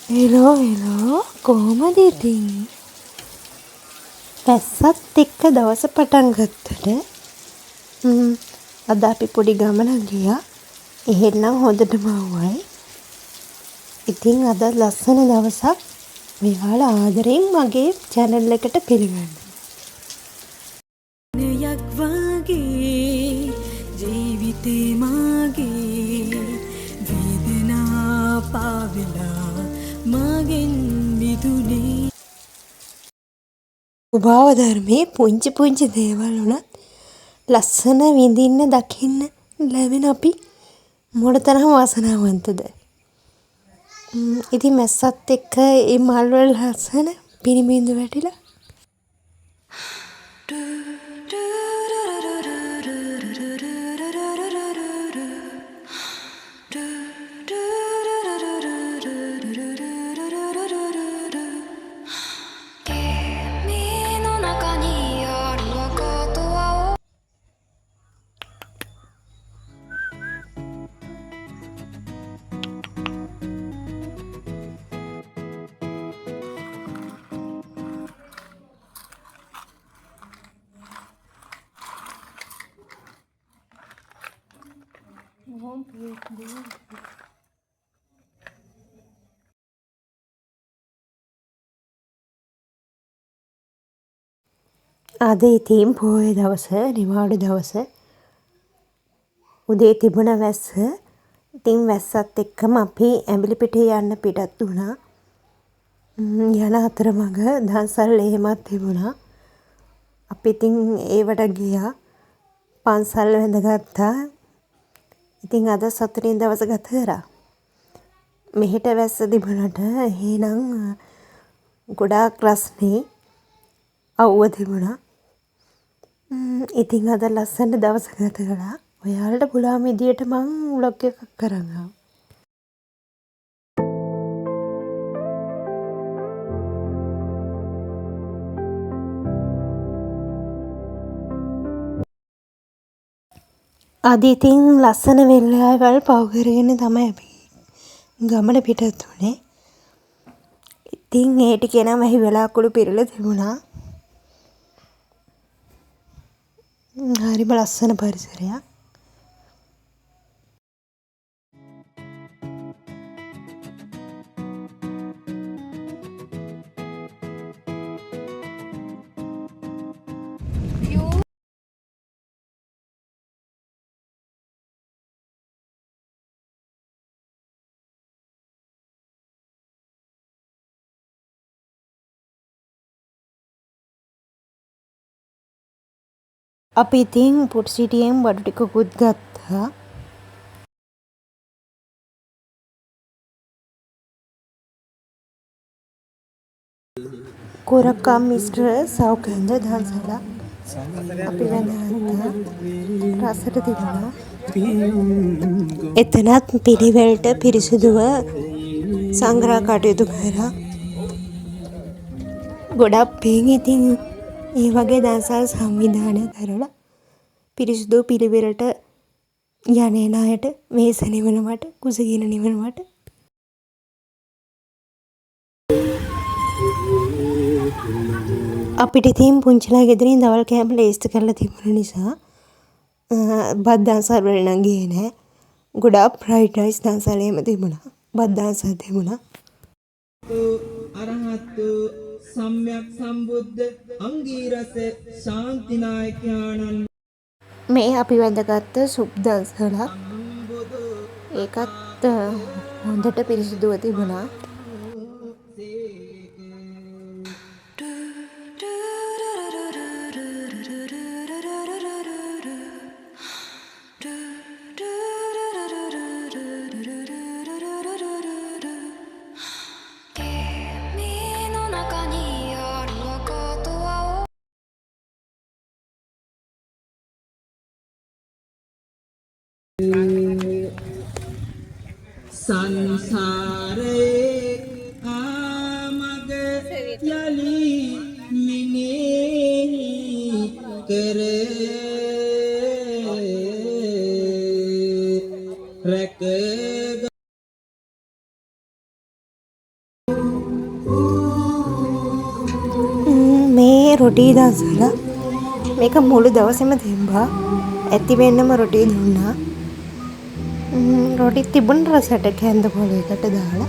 Hello කොහොමද ඉතින්? පැස්සත් එක්ක දවස පටන් ගත්තට අද අපි පොඩි ගමනක් ගියා. එහෙනම් හොඳටම ආවයි. ඉතින් අද ලස්සන දවසක්. මෙයාලා ආදරෙන් මගේ channel එකට පිළිගන්න. නයක් වගේ ජීවිතේ මාගේ වේදනා පාවෙලා මගෙන් මිදුනේ. ස්වභාව ධර්මයේ පුංචි පුංචි දේවල් උනත් ලස්සන විඳින්න දකින්න ලැබෙන අපි මොනතරම් වාසනාවන්තද. ඉතින් මැස්සත් එක්ක මේ මල් වල ලස්සන පිරිමින්දු වැටිලා අද ඉතින් පොහොය දවස නිවාඩු දවස උදේ තිබුණ වැස්ස. ඉතින් වැස්සත් එක්කම අපි ඇඹිලිපිටිය යන්න පිටත් වුණා. යන අතරමඟ දන්සල් එහෙමත් තිබුණා. අපි ඉතින් ඒවට ගියා. පන්සල් වැඳගත්තා. ඉතින් අද සතුටින් දවස ගත කරා. මෙහෙට වැස්ස තිබුණට එහෙනම් ගොඩාක් රස්නේ අවුව තිබුණා. ඉතින් අද ලස්සන දවස ගත කළා. ඔයාලට පුළුවන් විදියට මං ව්ලොග් එකක් කරන් ආවා. අද ඉතින් ලස්සන වෙල්ලාවල් පව කරගෙන තමයි අපි ගමන පිටත් වුණේ. ඉතින් ඒ ටිකේ නම් ඇහි වෙලාකුළු පිරලා තිබුණා. හරිම ලස්සන පරිසරයක්. අපි ඉතින් පුට්සිටියෙන් බඩු ටිකකුත් ගත්තා. කොරක්කම් මිස්ටර් සෞඛන්ද දන්සල අපි වැඳගත්තා. රසට තිබුණා. එතනත් පිළිවෙලට පිරිසිදුව සංග්‍රහ කටයුතු කරා. ගොඩක් පින් ඉතින් ඒ වගේ දන්සල් සංවිධානය කරලා පිරිසිදු පිළිවෙලට යන්නේ ණයට මේස නිවනවට කුසගින නිවනවට අපිට ඉතින් පුංචිලා ගෙදරින් දවල් කෑම ලේස්ති කරලා තිබුණ නිසා බත් දන්සල් වල නම් ගියේ නෑ. ගොඩාක් ෆ්‍රයිඩ් රයිස් දන්සල් එහෙම තිබුණා. බත් දන්සල් තිබුණා. අරහතු සම්්‍යක් සම්බුද්ධ අංගීරස ශාන්තිනායකයාණන් මේ අපි වැඳගත්ත සුප් දන්සලක්. ඒකත් හොඳට පිරිසිදුව තිබුණා. සංසාරයේ ආමග යලි මිනෙහි කර රැක මේ රොටී දවසල මේක මුළු දවසෙම තිබ්බා. ඇති වෙන්නම රොටී දුන්නා. රොටි තිබුණ රසට කැන්ද පොලයකට දාලා.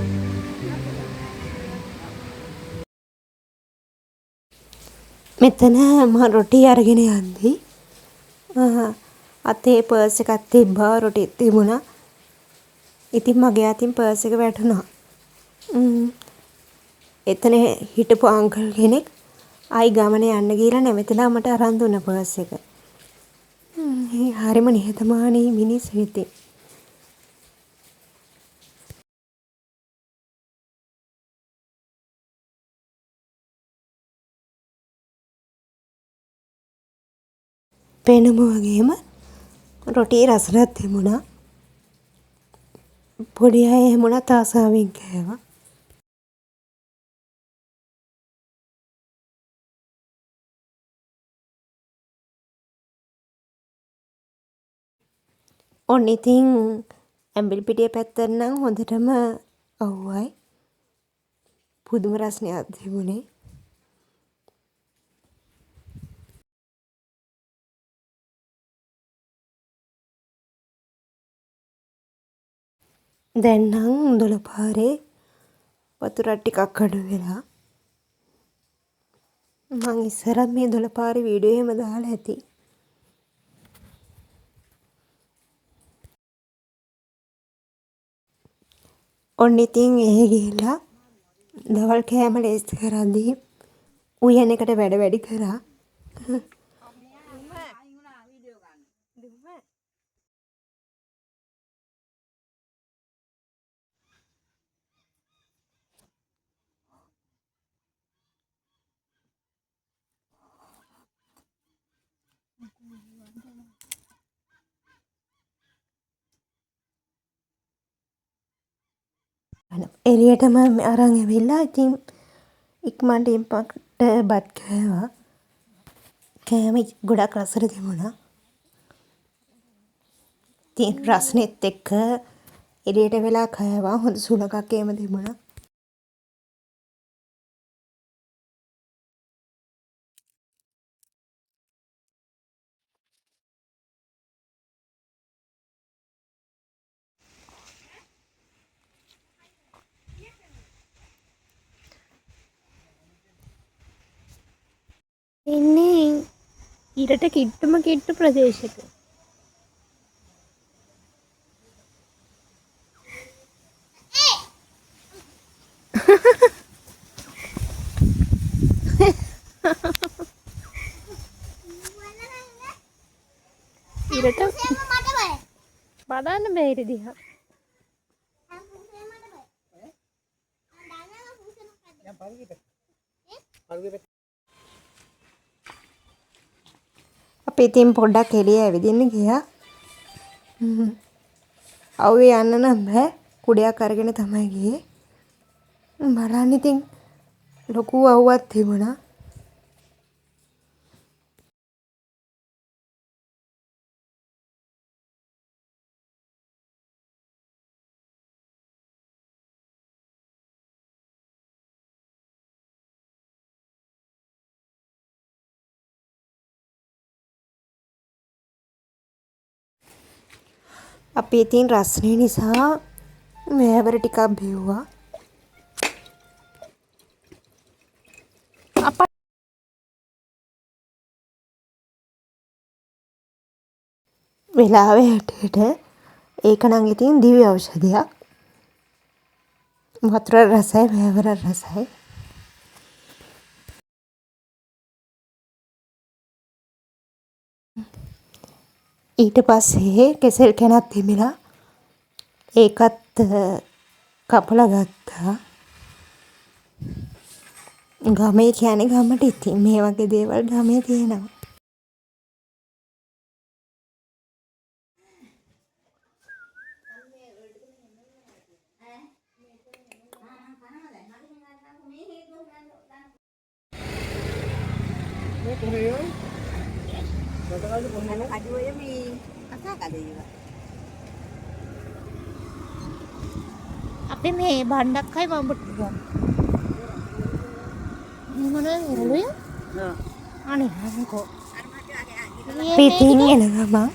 මෙතන මම රොටි අරගෙන යද්දී අතේ පර්ස් එකක් තිබ්බා, රොටි තිබුණා. ඉතින් මගේ අතින් පර්ස් එක වැටුණා. එතන හිටපු අංකල් කෙනෙක් ආයි ගමන යන්න ගිහලා නැවතලා මට අරන් දුන්න පර්ස් එක. හරිම නිහතමානී මිනිස්සු ඉතින්. පෙනුම වගේම රොටි රසවත් තිබුණා. පොඩි අය එහෙම වුණත් ආසාවෙන් කෑවා. ඔන්න ඉතින් ඇඹිලිපිටිය පැත්තට නම් හොඳටම අවුවයි. පුදුම රසණයක් තිබුණේ. දැන් නම් දොළ පාරේ වතුරක් ටිකක් අඩු වෙලා. මං ඉස්සරත් මේ දොළ පාරේ වීඩියෝ එහෙම දාලා ඇති. ඔන්න ඉතින් එහෙ ගිහිල්ලා දවල් කෑම ලේස්ති කරද්දී උයන එකට වැඩි කරා. එළියටම අරන් ඇවිල්ලා ඉතින් ඉක්මනට බත් කෑවා. කෑම ගොඩක් රසට තිබුණා. ඉතින් රස්නෙත් එක්ක එළියට වෙලා කෑවා. හොඳ සුළඟක් එහෙම තිබුණා. ඉන්නේ ඉරට කිට්ටුම කිට්ටු ප්‍රදේශයක. ඉරට බලන්න බෑ ඉර දිහා. අපි ඉතින් පොඩ්ඩක් එළිය ඇවිදින්න ගියා. අවුවේ යන්න නම් බෑ. කුඩයක් අරගෙන තමයි ගියේ. බලන්න ඉතින් ලොකු අවුවක් තිබුණා. අපි ඉතින් රස්නේ නිසා වෑවර ටිකක් බිව්වා. වෙලාවේ හැටියට ඒක නම් ඉතින් දිව්‍ය ඖෂධයක්. වතුර රසයි, වෑවර රසයි. ඊට පස්සේ කෙසෙල් කැනක් තිබිලා ඒකත් කපලා ගත්තා. ගමේ කියන්නේ ගමට ඉතින් මේ වගේ දේවල් ගමේ තියෙනවා. අපි මේ බණ්ඩක්කයි මඹුට ගන්න. මොනවද එළුවේ? අනේ අනකෝ. අපි ඉතින් එන ගමන්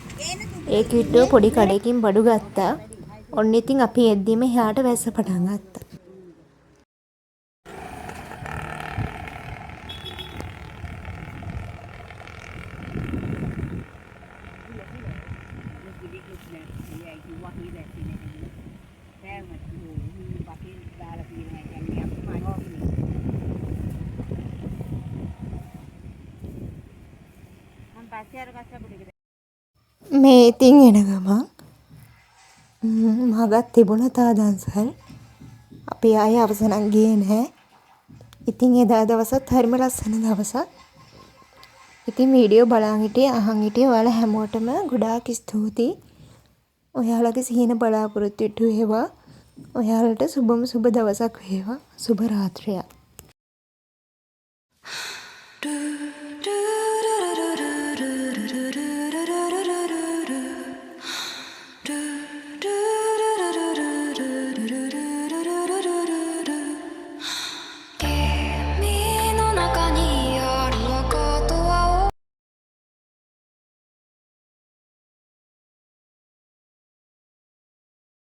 ඒ කිට්ටුව පොඩි කඩකින් බඩු ගත්තා. ඔන්න ඉතින් අපි එද්දිම එහාට වැස්ස පටන් ගත්තා. මේ ඉතින් එන ගමන් මගත් තිබුණ තා දන්සල් අපි ආයේ අවසනක් ගියේ නැහැ. ඉතින් එදා දවසත් හරිම ලස්සන දවසක්. ඉතින් වීඩියෝ බලන් හිටියේ අහන් හිටියේ ඔයාලා හැමෝටම ගොඩාක් ස්තුතියි. ඔයාලගේ සිහින බලාපොරොත්තු ඉටු වේවා. ඔයාලට සුබම සුබ දවසක් වේවා. සුබ රාත්‍රියක්.